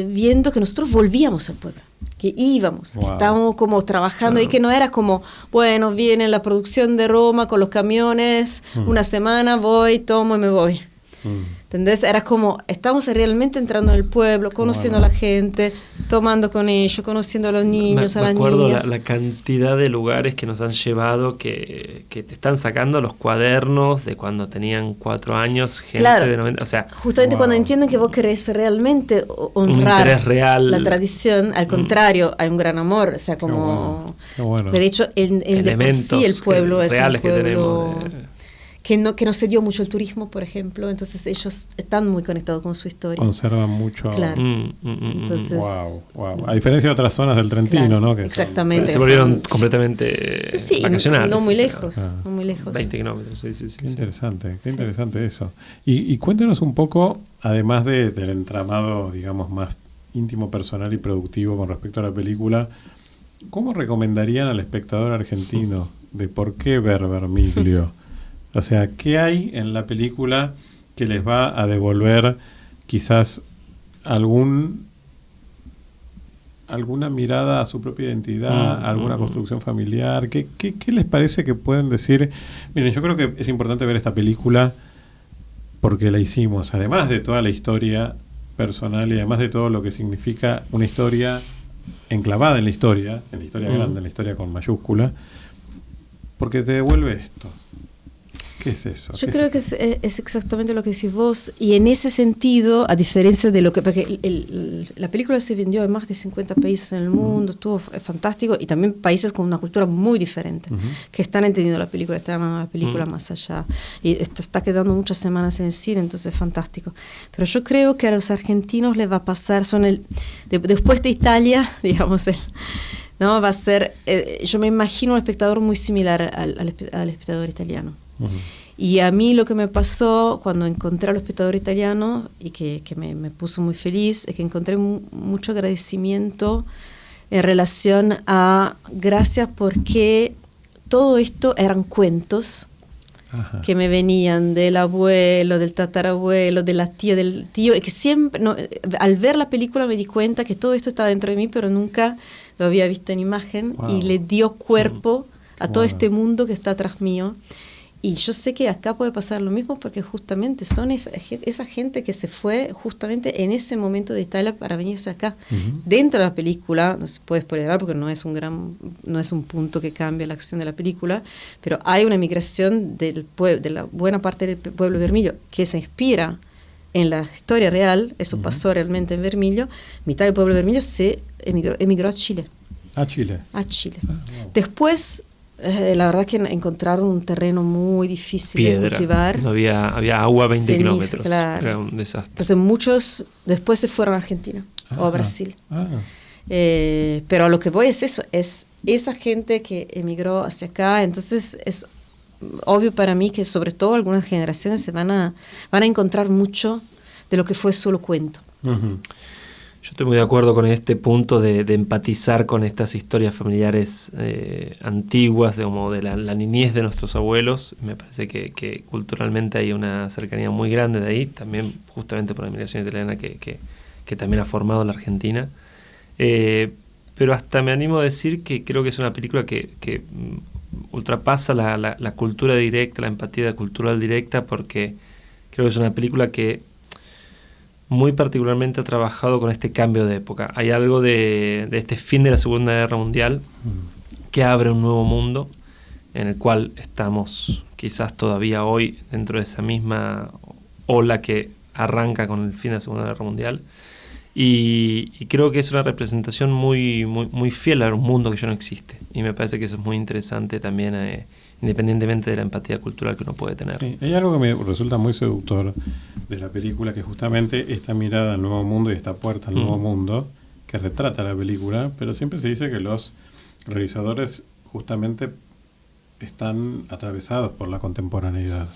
viendo que nosotros volvíamos al pueblo, que íbamos, que estábamos como trabajando y que no era como, bueno, viene la producción de Roma con los camiones, una semana voy, tomo y me voy. ¿Entendés? Era como, estamos realmente entrando en el pueblo, conociendo a la gente, tomando con ellos, conociendo a los niños, a las niñas. Me acuerdo la cantidad de lugares que nos han llevado que te están sacando los cuadernos de cuando tenían 4 años, gente de 90, o sea... Justamente cuando entienden que vos querés realmente honrar la tradición, al contrario, hay un gran amor, o sea, como... Qué bueno. De hecho, de por sí el pueblo es un pueblo... Que no se dio mucho el turismo, por ejemplo, entonces ellos están muy conectados con su historia. Conservan mucho. Claro. Entonces, wow. A diferencia de otras zonas del Trentino, claro, ¿no? Que exactamente. Se volvieron completamente vacacionales. No muy lejos, no muy lejos. 20 kilómetros, sí. Qué interesante eso. Y cuéntanos un poco, además del entramado, digamos, más íntimo, personal y productivo con respecto a la película, ¿cómo recomendarían al espectador argentino de por qué ver Vermiglio? O sea, ¿qué hay en la película que les va a devolver quizás alguna mirada a su propia identidad, alguna construcción familiar? ¿Qué les parece que pueden decir? Miren, yo creo que es importante ver esta película porque la hicimos, además de toda la historia personal y además de todo lo que significa una historia enclavada en la historia grande, en la historia con mayúscula, porque te devuelve esto. ¿Qué es eso? Yo creo que es exactamente lo que decís vos, y en ese sentido, a diferencia de lo que... Porque la película se vendió en más de 50 países en el mundo, estuvo fantástico, y también países con una cultura muy diferente, que están entendiendo la película, están amando la película más allá, y está quedando muchas semanas en el cine, entonces es fantástico. Pero yo creo que a los argentinos les va a pasar, después de Italia, digamos, ¿no? Va a ser, yo me imagino un espectador muy similar al espectador italiano. Y a mí lo que me pasó cuando encontré al espectador italiano y que me puso muy feliz es que encontré mucho agradecimiento en relación a gracias porque todo esto eran cuentos que me venían del abuelo, del tatarabuelo, de la tía, del tío, y que siempre, no, al ver la película me di cuenta que todo esto estaba dentro de mí, pero nunca lo había visto en imagen, y le dio cuerpo a todo este mundo que está atrás mío. Y yo sé que acá puede pasar lo mismo porque justamente son esa gente que se fue justamente en ese momento de Italia para venirse acá. Dentro de la película, no se puede spoilerar porque no es un punto que cambie la acción de la película, pero hay una migración de la buena parte del pueblo Vermillo que se inspira en la historia real. Eso pasó realmente en Vermillo. Mitad del pueblo Vermillo se emigró a Chile. ¿A Chile? A Chile. Wow. Después... la verdad que encontraron un terreno muy difícil de cultivar. No había agua a 20 kilómetros. Claro. Era un desastre. Entonces muchos después se fueron a Argentina o a Brasil. Pero a lo que voy es eso, es esa gente que emigró hacia acá. Entonces es obvio para mí que sobre todo algunas generaciones se van a encontrar mucho de lo que fue solo cuento. Yo estoy muy de acuerdo con este punto de empatizar con estas historias familiares antiguas, como de la niñez de nuestros abuelos. Me parece que culturalmente hay una cercanía muy grande de ahí, también justamente por la inmigración italiana que también ha formado la Argentina. Pero hasta me animo a decir que creo que es una película que ultrapasa la cultura directa, la empatía cultural directa, porque creo que es una película que muy particularmente ha trabajado con este cambio de época. Hay algo de este fin de la Segunda Guerra Mundial que abre un nuevo mundo en el cual estamos quizás todavía hoy dentro de esa misma ola que arranca con el fin de la Segunda Guerra Mundial. Y creo que es una representación muy, muy, muy fiel a un mundo que ya no existe. Y me parece que eso es muy interesante también, independientemente de la empatía cultural que uno puede tener. Sí, hay algo que me resulta muy seductor de la película, que justamente esta mirada al nuevo mundo y esta puerta al nuevo mundo que retrata la película, pero siempre se dice que los realizadores justamente están atravesados por la contemporaneidad.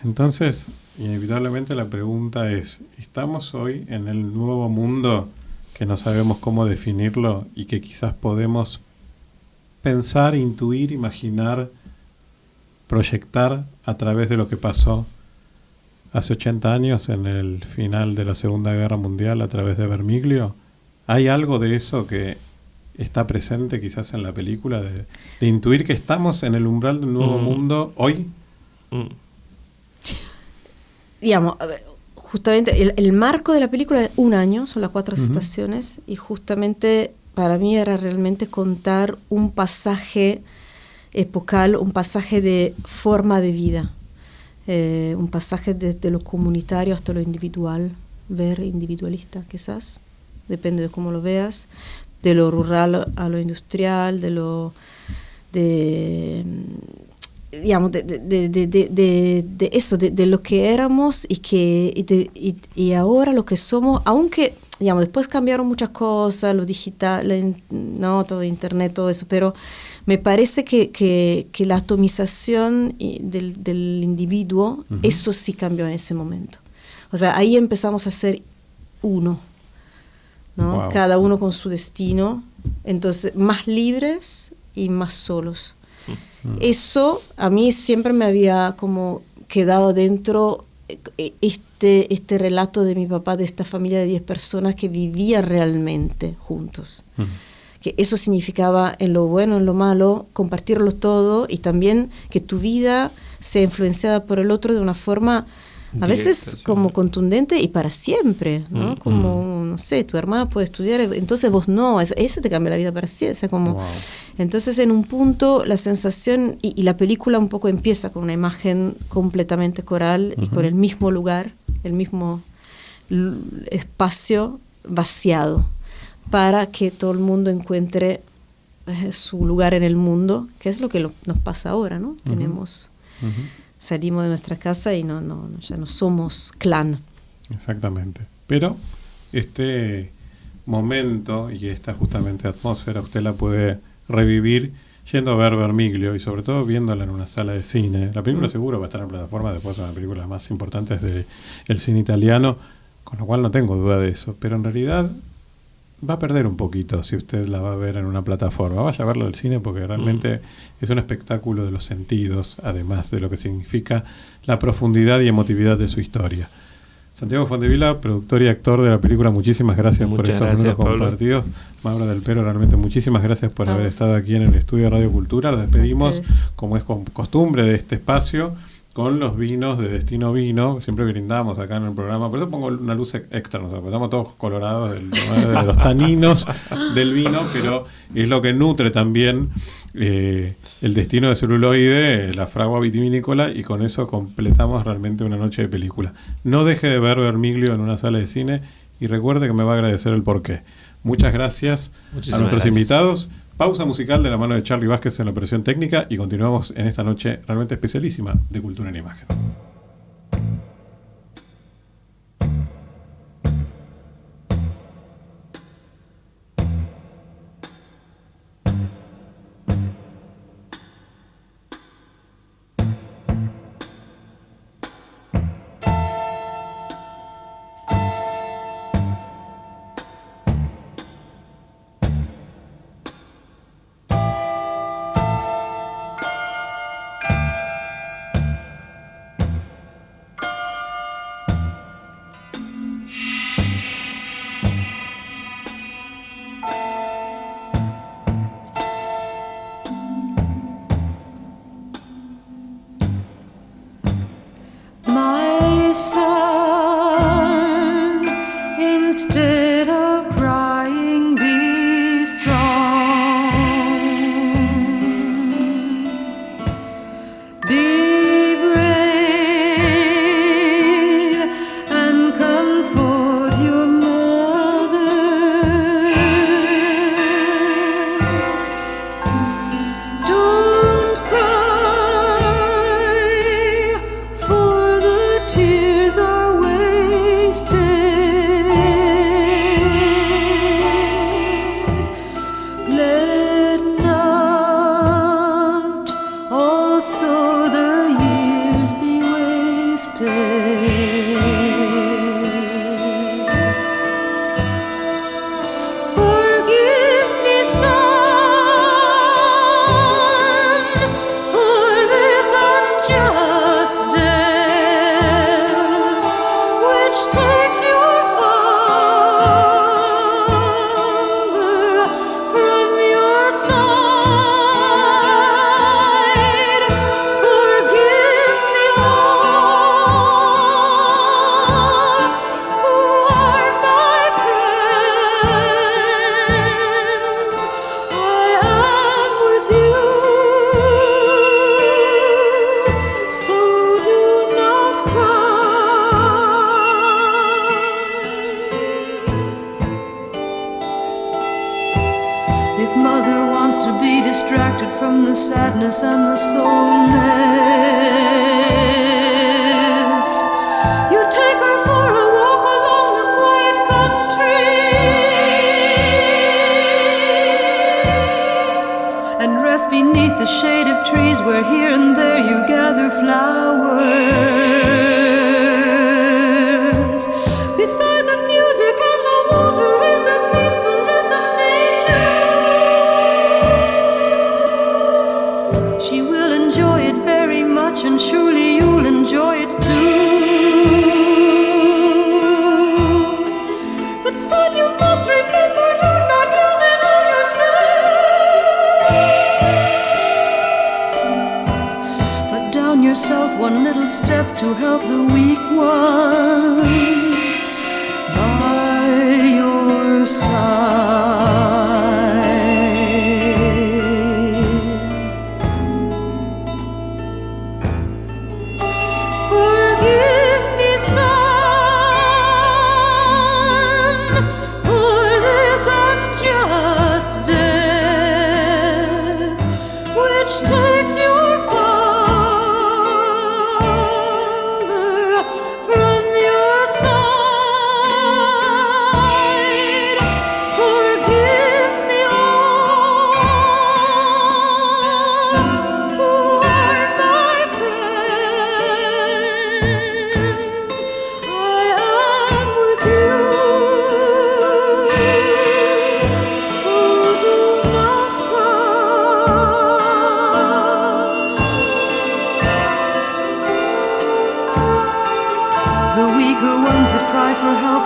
Entonces, inevitablemente la pregunta es, ¿estamos hoy en el nuevo mundo que no sabemos cómo definirlo y que quizás podemos pensar, intuir, imaginar, proyectar a través de lo que pasó hace 80 años en el final de la Segunda Guerra Mundial a través de Vermiglio? ¿Hay algo de eso que está presente quizás en la película, de intuir que estamos en el umbral del nuevo mundo hoy? Digamos, justamente el marco de la película es un año, son las 4 estaciones, y justamente para mí era realmente contar un pasaje epocal, un pasaje de forma de vida, un pasaje desde lo comunitario hasta lo individual, ver individualista quizás, depende de cómo lo veas, de lo rural a lo industrial, de lo digamos de eso, de lo que éramos y ahora lo que somos, aunque digamos después cambiaron muchas cosas, lo digital, no, todo internet, todo eso, pero me parece que la atomización del individuo, eso sí cambió en ese momento. O sea, ahí empezamos a ser uno, ¿no? Wow. Cada uno con su destino, entonces más libres y más solos. Eso a mí siempre me había como quedado dentro este relato de mi papá, de esta familia de 10 personas que vivían realmente juntos. Que eso significaba, en lo bueno, en lo malo, compartirlo todo, y también que tu vida sea influenciada por el otro de una forma a veces como contundente y para siempre, ¿no? Como, no sé, tu hermana puede estudiar, entonces vos no, eso te cambia la vida para siempre. O sea, como, entonces en un punto la sensación, y la película un poco empieza con una imagen completamente coral y con el mismo lugar, el mismo espacio vaciado, para que todo el mundo encuentre su lugar en el mundo, que es lo que nos pasa ahora, ¿no? Tenemos... Salimos de nuestra casa y ya no somos clan. Exactamente. Pero este momento y esta justamente atmósfera usted la puede revivir yendo a ver Vermiglio y sobre todo viéndola en una sala de cine. La película seguro va a estar en plataforma, después de una de las películas más importantes del cine italiano, con lo cual no tengo duda de eso, pero en realidad va a perder un poquito si usted la va a ver en una plataforma. Vaya a verla al cine porque realmente es un espectáculo de los sentidos, además de lo que significa la profundidad y emotividad de su historia. Santiago Fontevila, productor y actor de la película, muchísimas gracias por estos minutos compartidos. Maura del Pero, realmente muchísimas gracias por haber estado aquí en el estudio de Radio Cultura. Nos despedimos, como es costumbre de este espacio, con los vinos de Destino Vino. Siempre brindamos acá en el programa, por eso pongo una luz extra, nos estamos todos colorados de los taninos del vino, pero es lo que nutre también el destino de celuloide, la fragua vitivinícola, y con eso completamos realmente una noche de película. No deje de ver Vermiglio en una sala de cine y recuerde que me va a agradecer el porqué. Muchas gracias a nuestros invitados. Pausa musical de la mano de Charly Vázquez en la operación técnica y continuamos en esta noche realmente especialísima de Cultura en Imagen. Son, instead of crying, be strong. Be brave and comfort your mother. Don't cry, for the tears are wasted. Let not also the years be wasted. Forgive me, son, for this unjust death which takes your father from your side. Forgive me all who are my friends. I am with you, so do not cry. If mother wants to be distracted from the sadness and the soulness, you take her for a walk along the quiet country and rest beneath the shade of trees where here and there you gather flowers. Beside the music and the water is the peacefulness of nature. She will enjoy it very much, and surely you'll enjoy it too. But son, you must remember, do not use it on yourself. Put down yourself one little step to help the weak ones by your side. Forgive me, son, for this unjust death which takes your father from your side.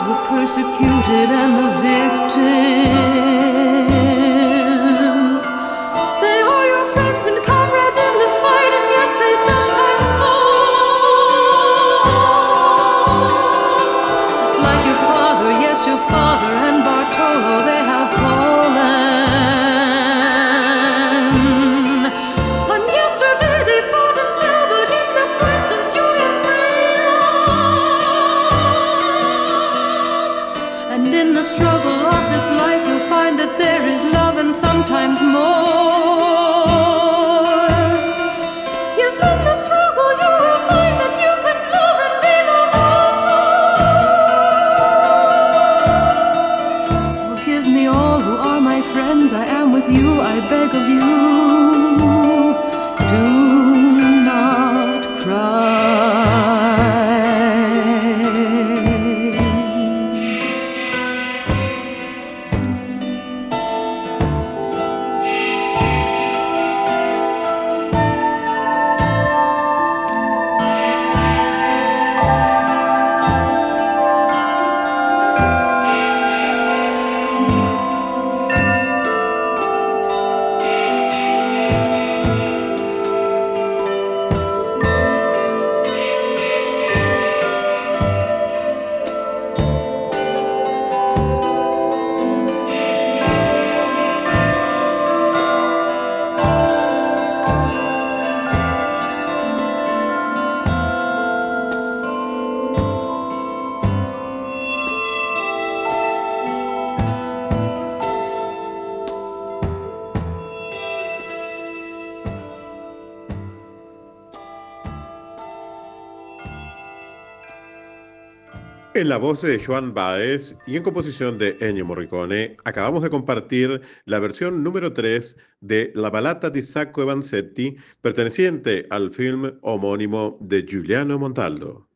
the persecuted and the victim. They are your friends and comrades in the fight, and yes, they sometimes fall. Just like your father, yes, your father and Bartolo, they have fallen. And yesterday they fought and fell, but in the quest of joy and freedom. And in the struggle of this life, you'll find that there is love and sometimes more. Yes, in the struggle you will find that you can love and be loved also. Forgive me all who are my friends, I am with you, I beg of you. Do not cry. En la voz de Joan Baez y en composición de Ennio Morricone, acabamos de compartir la versión número 3 de La Ballata di Sacco e Vanzetti, perteneciente al film homónimo de Giuliano Montaldo.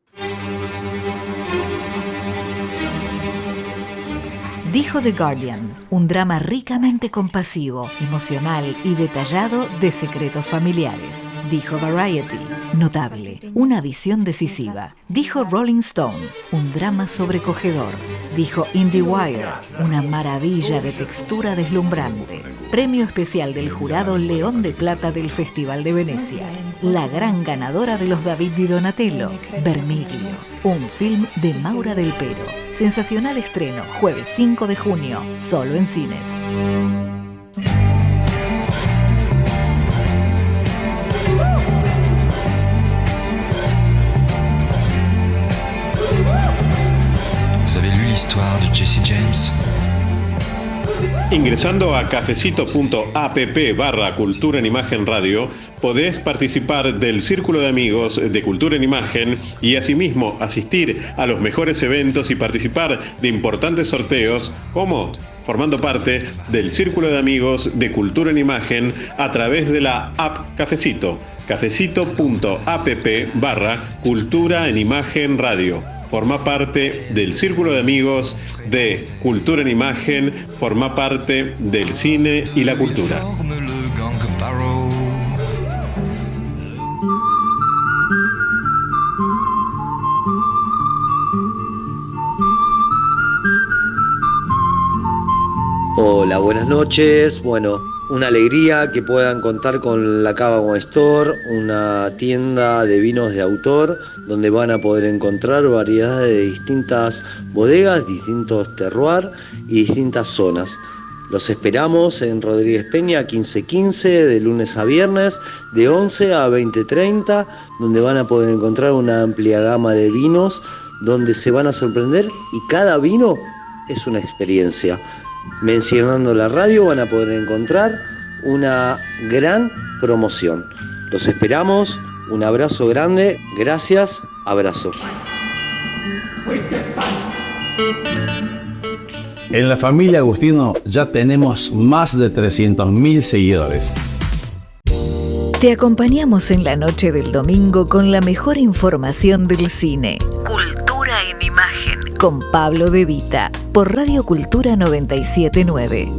Dijo The Guardian, un drama ricamente compasivo, emocional y detallado de secretos familiares. Dijo Variety, notable, una visión decisiva. Dijo Rolling Stone, un drama sobrecogedor. Dijo IndieWire, una maravilla de textura deslumbrante. Premio especial del jurado León de Plata del Festival de Venecia. La gran ganadora de los David di Donatello, Vermiglio, un film de Maura del Pero. Sensacional estreno, jueves 5 de junio, solo en cines. Vous avez lu l'histoire de Jesse James? Ingresando a cafecito.app/Cultura en Imagen Radio, podés participar del Círculo de Amigos de Cultura en Imagen y asimismo asistir a los mejores eventos y participar de importantes sorteos, como formando parte del Círculo de Amigos de Cultura en Imagen a través de la app Cafecito, cafecito.app/Cultura en Imagen Radio. Forma parte del Círculo de Amigos de Cultura en Imagen, forma parte del cine y la cultura. Hola, buenas noches. Bueno, una alegría que puedan contar con la Cava Wine Store, una tienda de vinos de autor donde van a poder encontrar variedades de distintas bodegas, distintos terroirs y distintas zonas. Los esperamos en Rodríguez Peña 1515 de lunes a viernes de 11 a 20:30, donde van a poder encontrar una amplia gama de vinos donde se van a sorprender y cada vino es una experiencia. Mencionando la radio van a poder encontrar una gran promoción. Los esperamos, un abrazo grande, gracias, abrazo. En la familia Agustino ya tenemos más de 300.000 seguidores. Te acompañamos en la noche del domingo con la mejor información del cine. Cultura en Imagen, con Pablo De Vita, por Radio Cultura 97.9.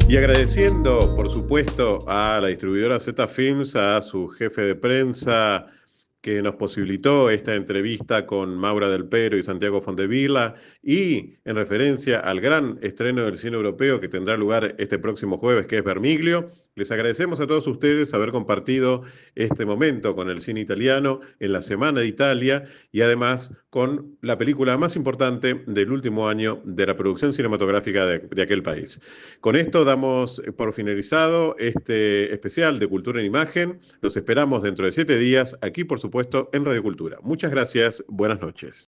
Y agradeciendo, por supuesto, a la distribuidora Z Films, a su jefe de prensa, que nos posibilitó esta entrevista con Maura del Pero y Santiago Fontevilla, y en referencia al gran estreno del cine europeo que tendrá lugar este próximo jueves, que es Vermiglio. Les agradecemos a todos ustedes haber compartido este momento con el cine italiano en la Semana de Italia y además con la película más importante del último año de la producción cinematográfica de aquel país. Con esto damos por finalizado este especial de Cultura en Imagen. Los esperamos dentro de 7 días, aquí por supuesto en Radio Cultura. Muchas gracias, buenas noches.